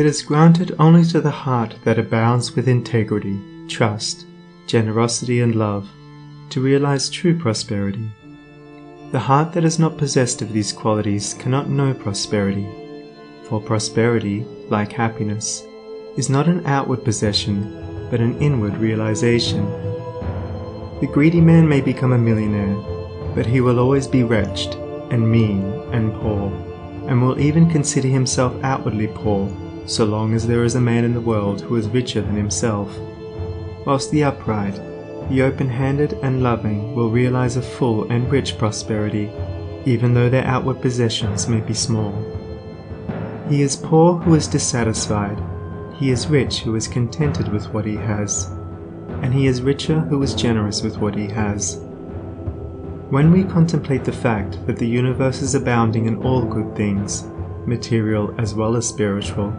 It is granted only to the heart that abounds with integrity, trust, generosity and love, to realize true prosperity. The heart that is not possessed of these qualities cannot know prosperity, for prosperity, like happiness, is not an outward possession, but an inward realization. The greedy man may become a millionaire, but he will always be wretched, and mean, and poor, and will even consider himself outwardly poor, so long as there is a man in the world who is richer than himself, whilst the upright, the open-handed and loving will realize a full and rich prosperity, even though their outward possessions may be small. He is poor who is dissatisfied, he is rich who is contented with what he has, and he is richer who is generous with what he has. When we contemplate the fact that the universe is abounding in all good things, material as well as spiritual,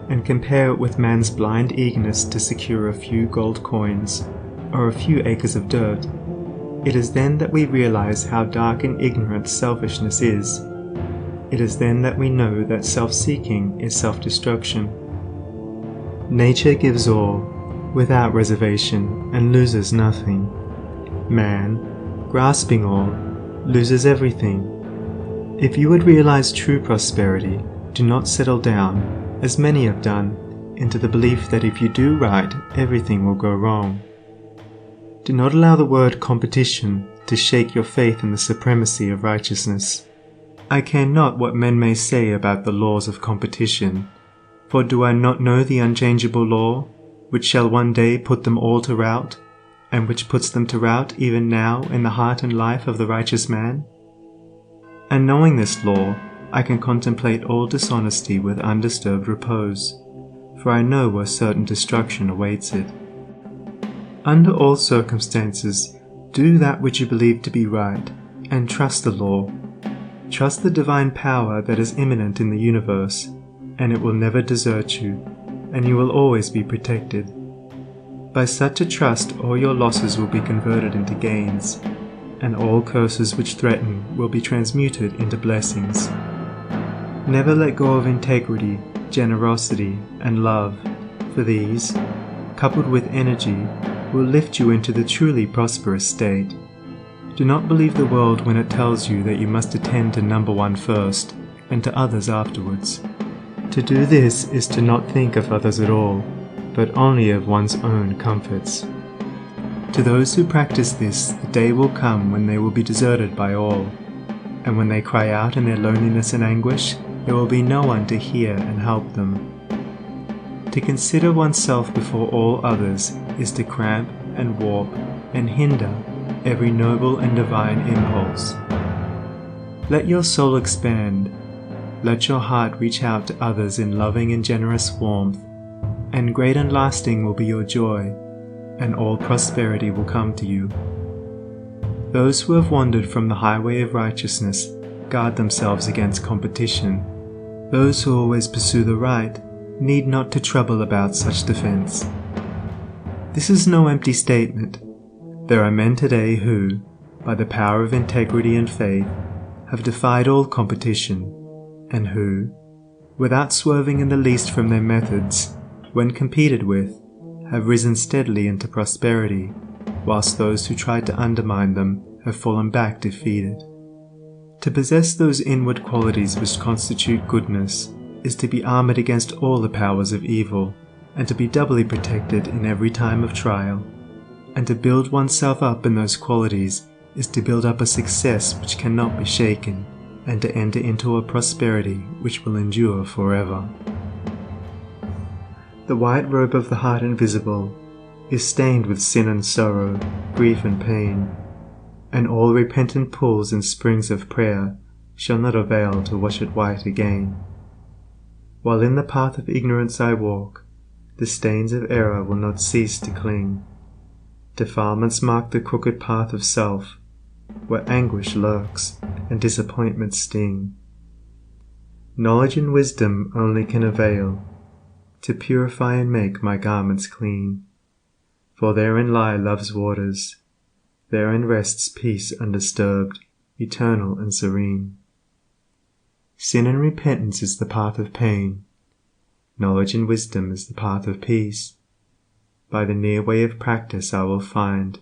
and compare it with man's blind eagerness to secure a few gold coins or a few acres of dirt, it is then that we realize how dark and ignorant selfishness is. It is then that we know that self-seeking is self-destruction. Nature gives all, without reservation, and loses nothing. Man, grasping all, loses everything. If you would realize true prosperity, do not settle down, as many have done, into the belief that if you do right, everything will go wrong. Do not allow the word competition to shake your faith in the supremacy of righteousness. I care not what men may say about the laws of competition, for do I not know the unchangeable law, which shall one day put them all to rout, and which puts them to rout even now in the heart and life of the righteous man? And knowing this law, I can contemplate all dishonesty with undisturbed repose, for I know where certain destruction awaits it. Under all circumstances, do that which you believe to be right, and trust the law. Trust the divine power that is immanent in the universe, and it will never desert you, and you will always be protected. By such a trust all your losses will be converted into gains, and all curses which threaten will be transmuted into blessings. Never let go of integrity, generosity, and love, for these, coupled with energy, will lift you into the truly prosperous state. Do not believe the world when it tells you that you must attend to number one first, and to others afterwards. To do this is to not think of others at all, but only of one's own comforts. To those who practice this, the day will come when they will be deserted by all, and when they cry out in their loneliness and anguish, there will be no one to hear and help them. To consider oneself before all others is to cramp and warp and hinder every noble and divine impulse. Let your soul expand. Let your heart reach out to others in loving and generous warmth, and great and lasting will be your joy, and all prosperity will come to you. Those who have wandered from the highway of righteousness guard themselves against competition. Those who always pursue the right need not to trouble about such defense. This is no empty statement. There are men today who, by the power of integrity and faith, have defied all competition, and who, without swerving in the least from their methods, when competed with, have risen steadily into prosperity, whilst those who tried to undermine them have fallen back defeated. To possess those inward qualities which constitute goodness is to be armored against all the powers of evil, and to be doubly protected in every time of trial. And to build oneself up in those qualities is to build up a success which cannot be shaken, and to enter into a prosperity which will endure forever. The white robe of the heart invisible is stained with sin and sorrow, grief and pain, and all repentant pools and springs of prayer shall not avail to wash it white again. While in the path of ignorance I walk, the stains of error will not cease to cling. Defilements mark the crooked path of self, where anguish lurks and disappointments sting. Knowledge and wisdom only can avail to purify and make my garments clean, for therein lie love's waters, therein rests peace undisturbed, eternal and serene. Sin and repentance is the path of pain. Knowledge and wisdom is the path of peace. By the near way of practice I will find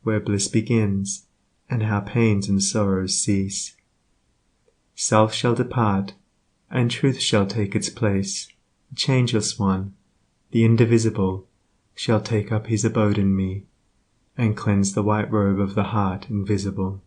where bliss begins, and how pains and sorrows cease. Self shall depart, and truth shall take its place. The changeless one, the indivisible, shall take up his abode in me, and cleanse the white robe of the heart invisible.